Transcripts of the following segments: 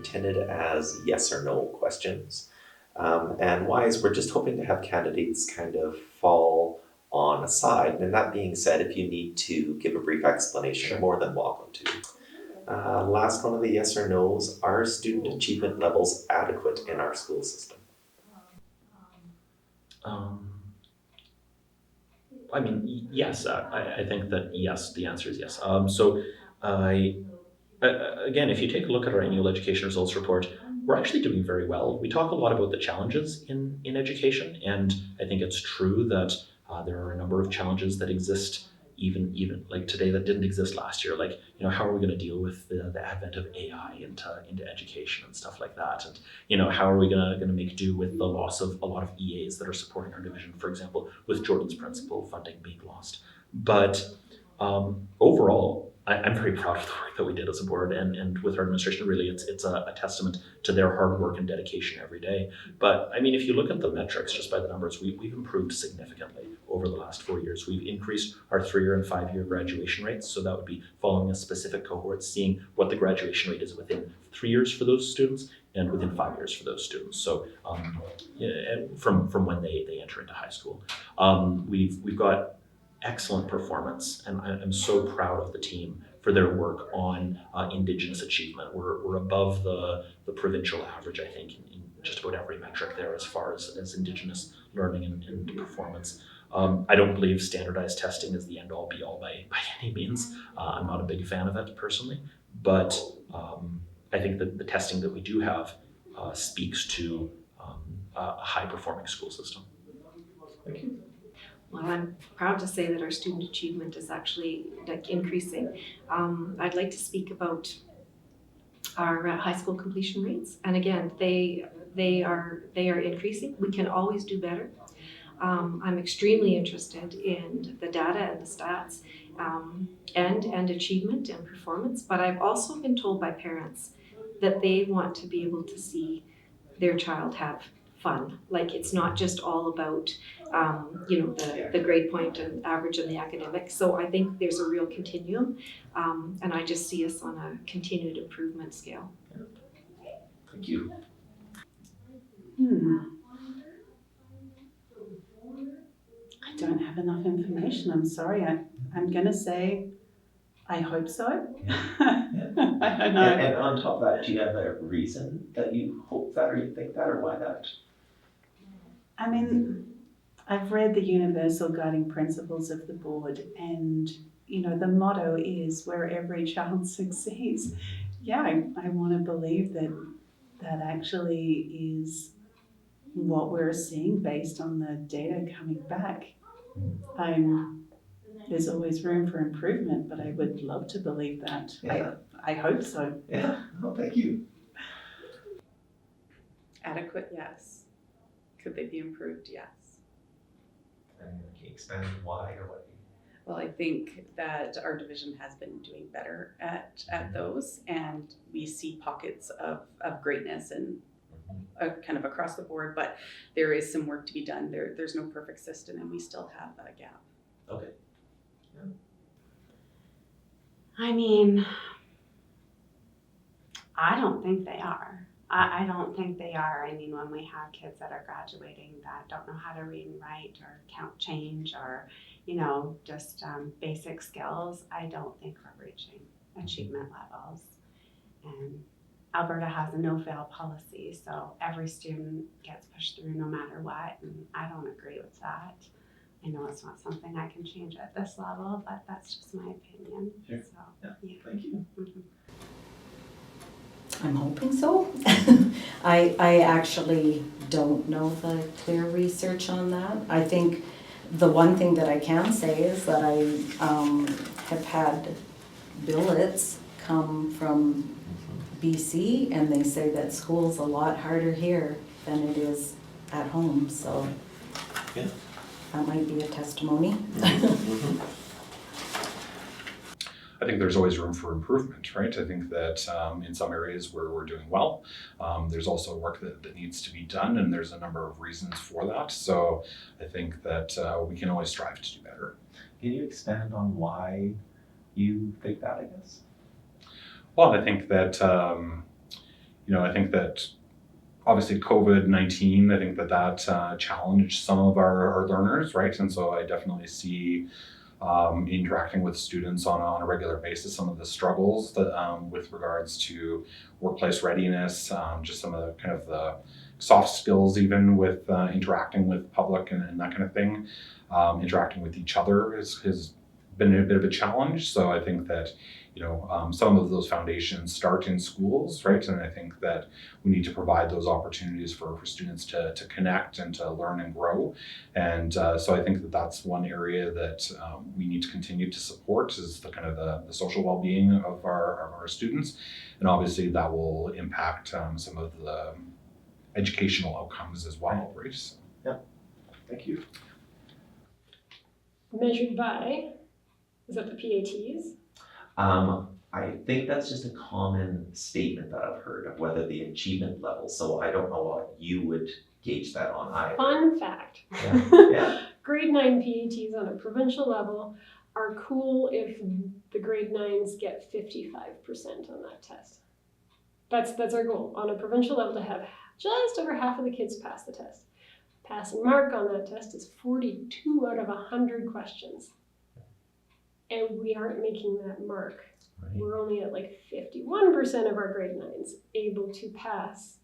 intended as yes or no questions. And why is we're just hoping to have candidates kind of fall on a side. And that being said, if you need to give a brief explanation, Sure. more than welcome to. Last one of the yes or no's, are student achievement levels adequate in our school system? I mean, yes, I think that yes, the answer is yes. So I, again, if you take a look at our annual education results report, we're actually doing very well. We talk a lot about the challenges in education, and I think it's true that there are a number of challenges that exist even like today that didn't exist last year. Like, how are we going to deal with the advent of AI into education and stuff like that? And how are we going to make do with the loss of a lot of EAs that are supporting our division, for example, with Jordan's principal funding being lost. But overall, I'm very proud of the work that we did as a board and with our administration. Really, it's a testament to their hard work and dedication every day. But I mean, if you look at the metrics, just by the numbers, we've improved significantly over the last 4 years. We've increased our 3-year and 5-year graduation rates. So that would be following a specific cohort, seeing what the graduation rate is within 3 years for those students and within 5 years for those students. So from when they enter into high school, we've got excellent performance, and I'm so proud of the team for their work on Indigenous achievement. We're above the provincial average, I think, in just about every metric there as far as Indigenous learning and performance. I don't believe standardized testing is the end-all be-all by any means. I'm not a big fan of it personally, but I think that the testing that we do have speaks to a high-performing school system. Thank you. Well, I'm proud to say that our student achievement is actually increasing. I'd like to speak about our high school completion rates, and again, they are increasing. We can always do better. I'm extremely interested in the data and the stats, and achievement and performance. But I've also been told by parents that they want to be able to see their child have fun. Like, it's not just all about the grade point and average and the academics. So I think there's a real continuum, and I just see us on a continued improvement scale. Thank you. I don't have enough information. I'm sorry. I'm going to say I hope so. I don't know. And on top of that, do you have a reason that you hope that or you think that or why that? I mean, I've read the universal guiding principles of the board, and the motto is where every child succeeds. Yeah, I want to believe that actually is what we're seeing based on the data coming back. There's always room for improvement, but I would love to believe that. Yeah. I hope so. Yeah, well, thank you. Adequate, yes. Could they be improved? Yes. And can you expand why or what? Well, I think that our division has been doing better at those, and we see pockets of greatness and kind of across the board, but there is some work to be done. There's no perfect system, and we still have a gap. Okay. Yeah. I mean, I don't think they are. I don't think they are. I mean, when we have kids that are graduating that don't know how to read and write or count change or, just basic skills, I don't think we're reaching achievement levels. And Alberta has a no-fail policy, so every student gets pushed through no matter what, and I don't agree with that. I know it's not something I can change at this level, but that's just my opinion. Sure. So, Yeah. Thank you. Mm-hmm. I'm hoping so. I actually don't know the clear research on that. I think the one thing that I can say is that I have had billets come from BC, and they say that school's a lot harder here than it is at home, so Yeah. that might be a testimony. I think there's always room for improvement, right? I think that in some areas where we're doing well, there's also work that needs to be done, and there's a number of reasons for that. So I think that we can always strive to do better. Can you expand on why you think that, I guess? Well, I think that I think that obviously COVID-19, I think that challenged some of our learners, right? And so I definitely see interacting with students on a regular basis, some of the struggles that with regards to workplace readiness, just some of the kind of the soft skills, even with interacting with public and that kind of thing. Interacting with each other has been a bit of a challenge. So I think that, some of those foundations start in schools, right? And I think that we need to provide those opportunities for students to connect and to learn and grow. And so I think that that's one area that we need to continue to support is the kind of the social well-being of our students. And obviously that will impact some of the educational outcomes as well, right? So, Yeah, thank you. Measured by, is that the PATs? I think that's just a common statement that I've heard of whether the achievement level. So I don't know what you would gauge that on either. Fun fact. Yeah. Grade 9 PATs on a provincial level are cool if the grade 9s get 55% on that test. That's our goal on a provincial level, to have just over half of the kids pass the test. Passing mark on that test is 42 out of 100 questions. And we aren't making that mark. Right. We're only at like 51% of our grade 9s able to pass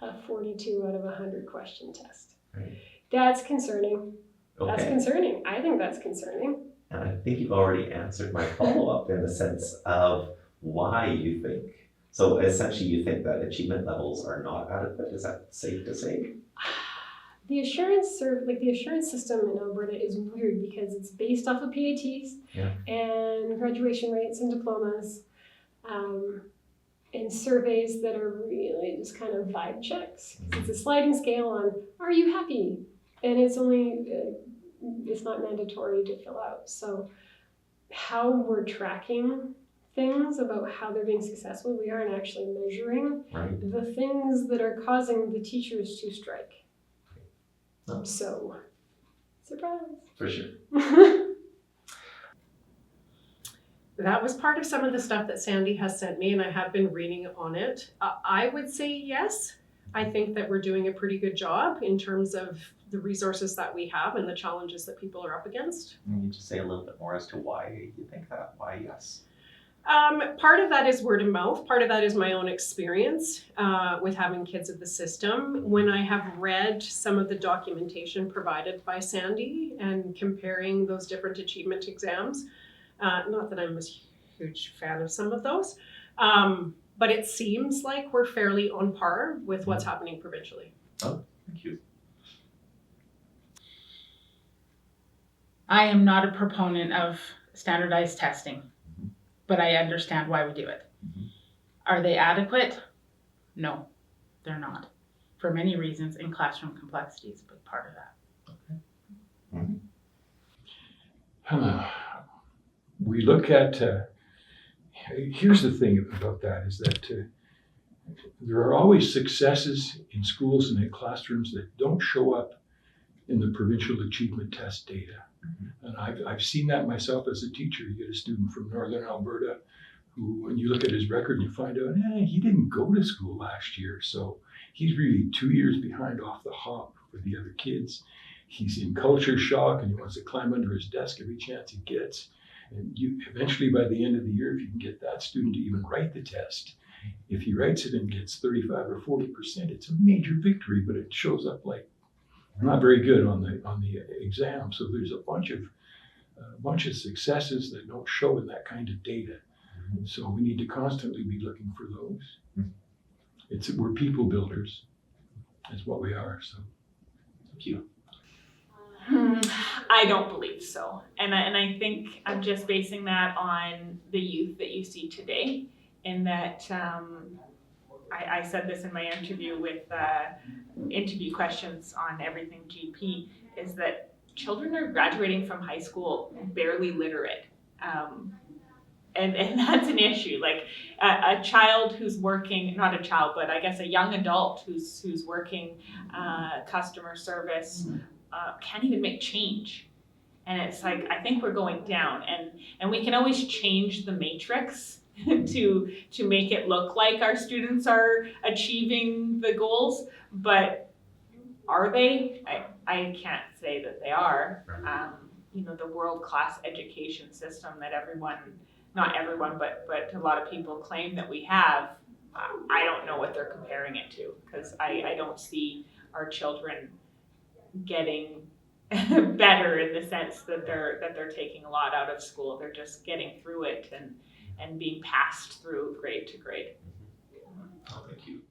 a 42 out of 100 question test. Right. That's concerning. That's Okay. concerning. I think that's concerning. And I think you've already answered my follow-up in the sense of why you think. So essentially you think that achievement levels are not adequate. Is that safe to say? The assurance system in Alberta is weird because it's based off of PATs Yeah. and graduation rates and diplomas, and surveys that are really just kind of vibe checks. It's a sliding scale on, are you happy? And it's only, it's not mandatory to fill out. So how we're tracking things about how they're being successful, we aren't actually measuring Right. the things that are causing the teachers to strike. Oh. So, surprise. For sure. That was part of some of the stuff that Sandy has sent me, and I have been reading on it. I would say yes. I think that we're doing a pretty good job in terms of the resources that we have and the challenges that people are up against. Can you just say a little bit more as to why you think that? Why yes? Part of that is word of mouth. Part of that is my own experience with having kids of the system. When I have read some of the documentation provided by Sandy and comparing those different achievement exams, not that I'm a huge fan of some of those, but it seems like we're fairly on par with what's happening provincially. Oh, thank you. I am not a proponent of standardized testing, but I understand why we do it. Are they adequate? No, they're not. For many reasons, and classroom complexity is a big part of that. We look at, here's the thing about that is that there are always successes in schools and in classrooms that don't show up in the provincial achievement test data. And I've seen that myself as a teacher. You get a student from Northern Alberta who, when you look at his record, you find out, he didn't go to school last year. So he's really 2 years behind off the hop for the other kids. He's in culture shock and he wants to climb under his desk every chance he gets. And you eventually, by the end of the year, if you can get that student to even write the test, if he writes it and gets 35 or 40%, it's a major victory, but it shows up like not very good on the exam. So there's a bunch of successes that don't show in that kind of data. So we need to constantly be looking for those. We're people builders, is what we are. So Thank you. I don't believe so. And I think I'm just basing that on the youth that you see today, in that I said this in my interview with interview questions on Everything GP, is that children are graduating from high school barely literate. And that's an issue. Like a child who's working, not a child, but I guess a young adult who's working customer service can't even make change. And it's like, I think we're going down, and we can always change the matrix to make it look like our students are achieving the goals, but are they? I can't say that they are. You know, the world-class education system that everyone, not everyone, but a lot of people claim that we have, I don't know what they're comparing it to, because I don't see our children getting better in the sense that they're taking a lot out of school. They're just getting through it and being passed through grade to grade. Thank you.